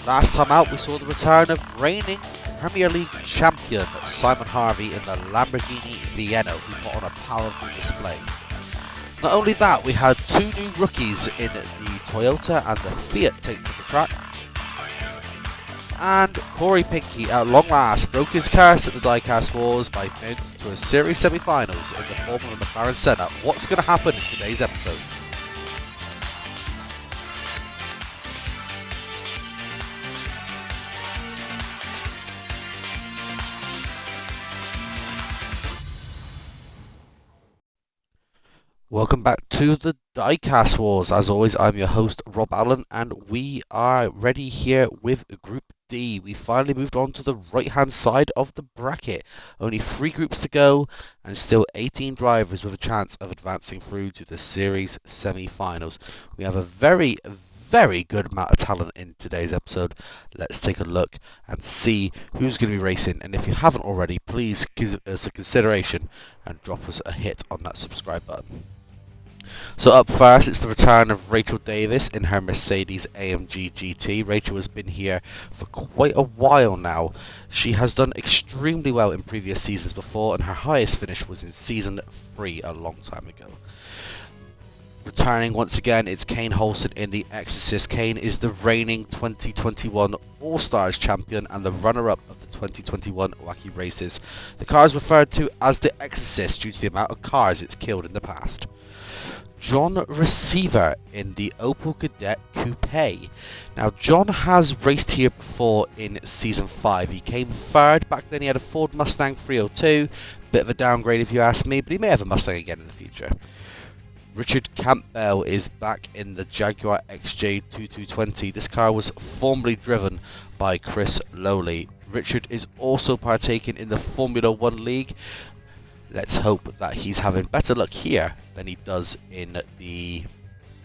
Last time out we saw the return of reigning Premier League champion Simon Harvey in the Lamborghini Vienna, who put on a powerful display. Not only that, we had two new rookies in the Toyota and the Fiat take to the track. And Corey Pinkney at long last broke his curse at the Diecast Wars by advancing to a series semi-finals in the Formula McLaren setup. What's going to happen in today's episode? Welcome back to the Diecast Wars. As always, I'm your host Rob Allen, and we are ready here with Group D. We finally moved on to the right-hand side of the bracket. Only 3 groups to go, and still 18 drivers with a chance of advancing through to the series semi-finals. We have a very good amount of talent in today's episode. Let's take a look and see who's going to be racing. And if you haven't already, please give us a consideration and drop us a hit on that subscribe button. So up first, it's the return of Rachel Davis in her Mercedes-AMG GT. Rachel has been here for quite a while now. She has done extremely well in previous seasons before, and her highest finish was in Season 3 a long time ago. Returning once again, it's Cain Holsen in the Exorcist. Cain is the reigning 2021 All-Stars champion and the runner-up of the 2021 Wacky Races. The car is referred to as the Exorcist due to the amount of cars it's killed in the past. John Recevuer in the Opal Kadett Coupe. Now, John has raced here before in Season 5. He came third. Back then he had a Ford Mustang 302. Bit of a downgrade if you ask me, but he may have a Mustang again in the future. Richard Campbell is back in the Jaguar XJ2220. This car was formerly driven by Chris Lowley. Richard is also partaking in the Formula 1 League. Let's hope that he's having better luck here than he does in the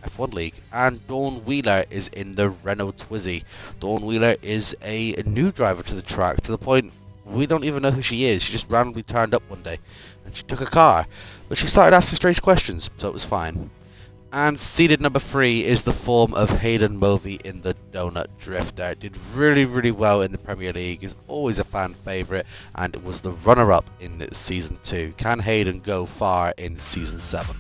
F1 League. And Dawn Wheeler is in the Renault Twizy. Dawn Wheeler is a new driver to the track, to the point we don't even know who she is. She just randomly turned up one day and she took a car, but she started asking strange questions, so it was fine. And seeded number 3 is the form of Hayden Mulvey in the Donut Drifter. Did really well in the Premier League, is always a fan favourite, and was the runner-up in Season 2. Can Hayden go far in Season 7?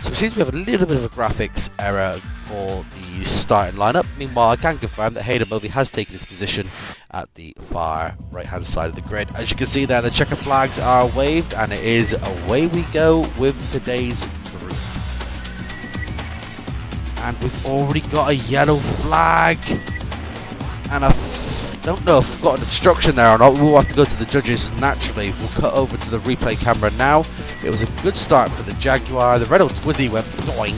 So it seems we have a little bit of a graphics error for the starting lineup. Meanwhile, I can confirm that Hayden Mulvey has taken his position at the far right-hand side of the grid. As you can see there, the checker flags are waved, and it is away we go with today's group. And we've already got a yellow flag, and I don't know if we've got an obstruction there or not. We'll have to go to the judges naturally. We'll cut over to the replay camera now. It was a good start for the Jaguar. The Renault Twizy went doing,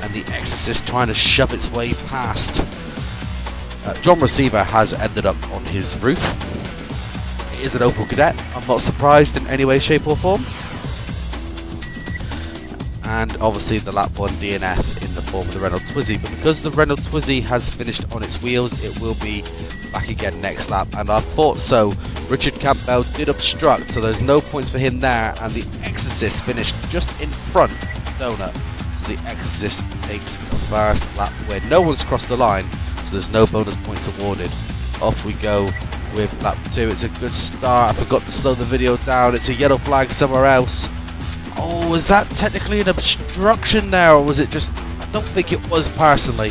and the Exorcist trying to shove its way past. John Recevuer has ended up on his roof. It is an Opal Kadett. I'm not surprised in any way, shape or form. And obviously the lap 1 DNF in the form of the Renault Twizy, but because the Renault Twizy has finished on its wheels, it will be back again next lap, and I thought so. Richard Campbell did obstruct, so there's no points for him there, and the Exorcist finished just in front of the Donut, so the Exorcist takes the first lap win. No one's crossed the line, so there's no bonus points awarded. Off we go with lap 2. It's a good start. I forgot to slow the video down. It's a yellow flag somewhere else. Oh, was that technically an obstruction there, or was it just... I don't think it was personally.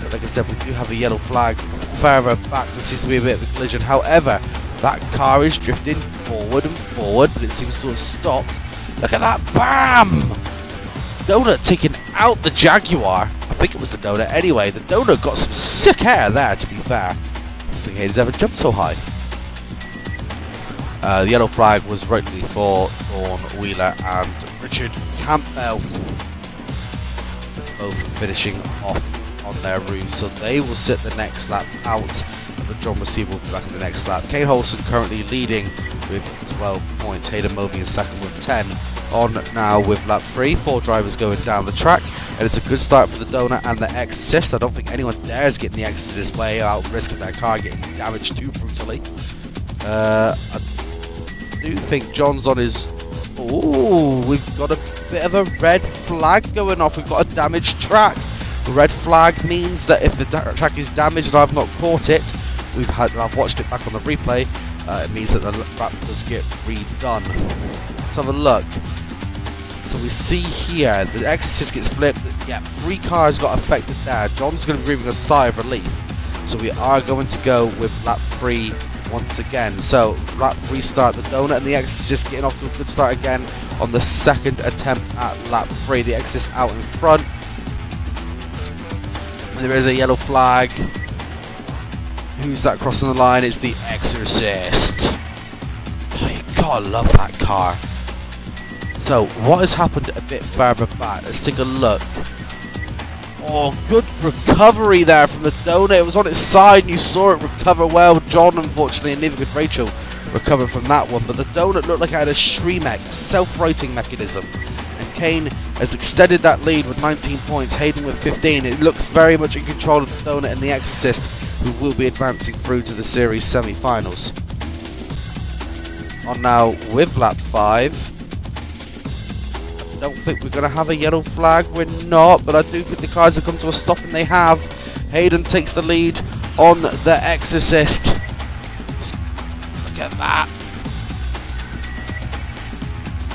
But like I said, we do have a yellow flag further back. There seems to be a bit of a collision. However, that car is drifting forward and forward, but it seems to have stopped. Look at that, BAM! Donut taking out the Jaguar. I think it was the Donut. Anyway, the Donut got some sick air there, to be fair. I don't think Hayden's ever jumped so high. The yellow flag was rightly for Dawn Wheeler and Richard Campbell, both finishing off on their roofs, so they will sit the next lap out, but John Recevuer will be back in the next lap. Cain Holsen currently leading with 12 points, Hayden Mulvey in second with 10. On now with lap 3, 4 drivers going down the track, and it's a good start for the Donut and the Exorcist. I don't think anyone dares get in the Exorcist's way out risk of their car getting damaged too brutally. I do think John's on his... Oh, we've got a bit of a red flag going off. We've got a damaged track. Red flag means that if the track is damaged and I've not caught it, I've watched it back on the replay, it means that the lap does get redone. Let's have a look. So we see here, the Exorcist gets flipped. Yeah, 3 cars got affected there. John's going to be breathing a sigh of relief. So we are going to go with lap 3 once again. So lap restart, the Donut and the Exorcist getting off to a good start again on the second attempt at lap 3. The Exorcist out in front. And there is a yellow flag. Who's that crossing the line? It's the Exorcist. Oh, you gotta love that car. So what has happened a bit further back? Let's take a look. Oh, good recovery there from the Donut. It was on its side and you saw it recover well. John, unfortunately, and neither could Rachel recover from that one. But the Donut looked like it had a Shremec, a self-righting mechanism. And Cain has extended that lead with 19 points. Hayden with 15. It looks very much in control of the Donut and the Exorcist, who will be advancing through to the series semi-finals. On now with lap 5. Don't think we're going to have a yellow flag. We're not, but I do think the cars have come to a stop, and they have. Hayden takes the lead on the Exorcist. Look at that.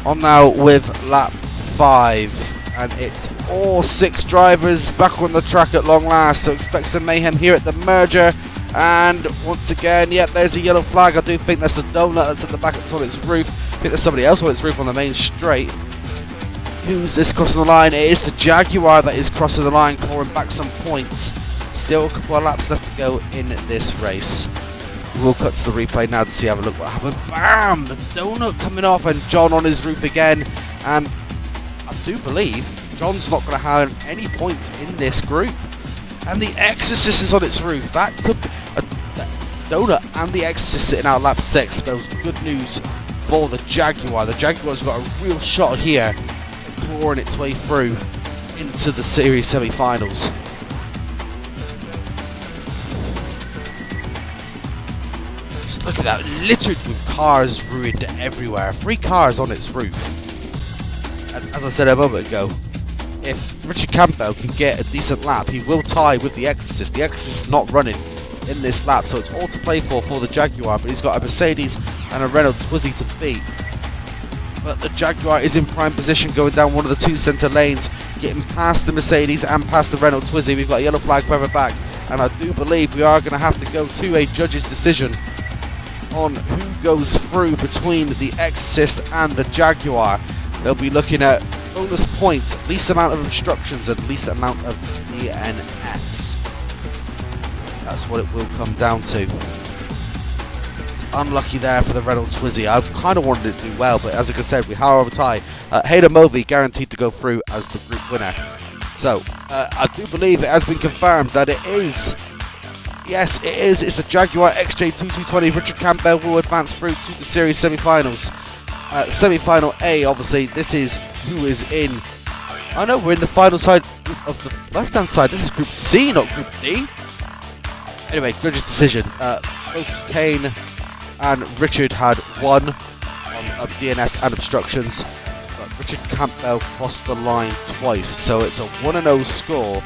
On now with lap 5, and it's all 6 drivers back on the track at long last, so expect some mayhem here at the merger. And once again, yeah, there's a yellow flag. I do think that's the Donut that's at the back, that's on its roof. I think there's somebody else on its roof on the main straight. Who's this crossing the line? It is the Jaguar that is crossing the line, clawing back some points. Still a couple of laps left to go in this race. We'll cut to the replay now to see, have a look what happened. Bam! The Donut coming off and John on his roof again. And I do believe John's not going to have any points in this group. And the Exorcist is on its roof. That could be the Donut and the Exorcist sitting out lap 6 spells good news for the Jaguar. The Jaguar's got a real shot here, clawing its way through into the series semi-finals. Just look at that, littered with cars ruined everywhere. 3 cars on its roof. And as I said a moment ago, if Richard Campbell can get a decent lap, he will tie with the Exorcist. The Exorcist is not running in this lap, so it's all to play for the Jaguar, but he's got a Mercedes and a Renault Twizy to beat. But the Jaguar is in prime position, going down one of the 2 centre lanes, getting past the Mercedes and past the Renault Twizy. We've got a yellow flag further back, and I do believe we are going to have to go to a judge's decision on who goes through between the Exorcist and the Jaguar. They'll be looking at bonus points, least amount of obstructions, and least amount of DNFs. That's what it will come down to. Unlucky there for the Renault Twizy. I kind of wanted it to do well, but as I said, we have a tie. Hayden Mulvey guaranteed to go through as the group winner. So I do believe it has been confirmed that it is. Yes, it is. It's the Jaguar XJ2220. Richard Campbell will advance through to the series semi-finals. Semi-final A, obviously. This is who is in. I know we're in the final side of the left-hand side. This is Group C, not Group D. Anyway, judge's decision. Both Cain and Richard had 1 of DNS and obstructions, but Richard Campbell crossed the line twice, so it's a 1-0 score,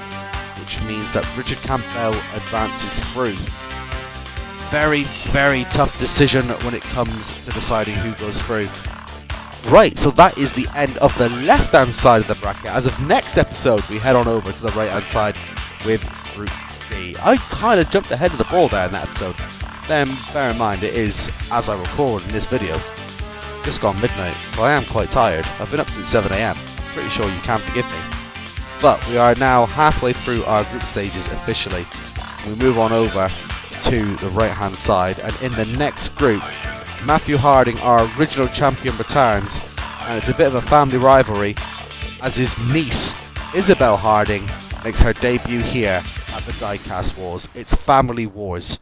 which means that Richard Campbell advances through. Very, very tough decision when it comes to deciding who goes through. Right, so that is the end of the left-hand side of the bracket. As of next episode, we head on over to the right-hand side with Group D. I kind of jumped ahead of the ball there in that episode. Then, bear in mind, it is, as I record in this video, just gone midnight, so I am quite tired. I've been up since 7 AM. Pretty sure you can forgive me. But we are now halfway through our group stages officially. We move on over to the right-hand side, and in the next group, Matthew Harding, our original champion, returns, and it's a bit of a family rivalry, as his niece, Isabel Harding, makes her debut here at the Diecast Wars. It's Family Wars.